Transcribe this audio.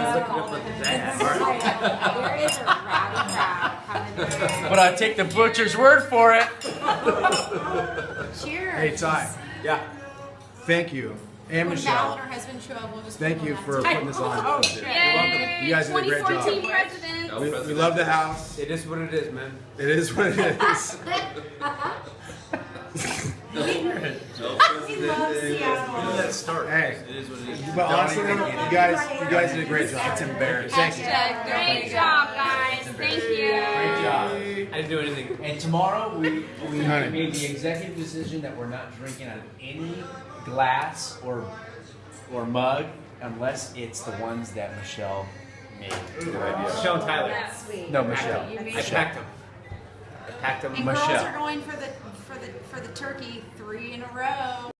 There is a rowdy crowd coming through. But I take the butcher's word for it. Cheers. Hey, Ty. Yeah. Thank you. And When Val Michelle. and her husband show up, we'll just Thank put you them for on. putting this on. Oh, shit. Yay! You guys did a great job. 2014 president. We love the house. It is what it is, man. It is what it is. We love Seattle. Let's start. Hey. It is what it is. But honestly, you guys did a great job. It's embarrassing. Thank you. Great job, guys. Thank you. Great job. I didn't do anything. And tomorrow we Honey. made the executive decision that we're not drinking out of any glass or mug unless it's the ones that Michelle made. Good idea. Michelle and Tyler. That's sweet. No, Michelle. You made I it. packed them. I packed them. And Michelle. girls are going for the turkey 3 in a row.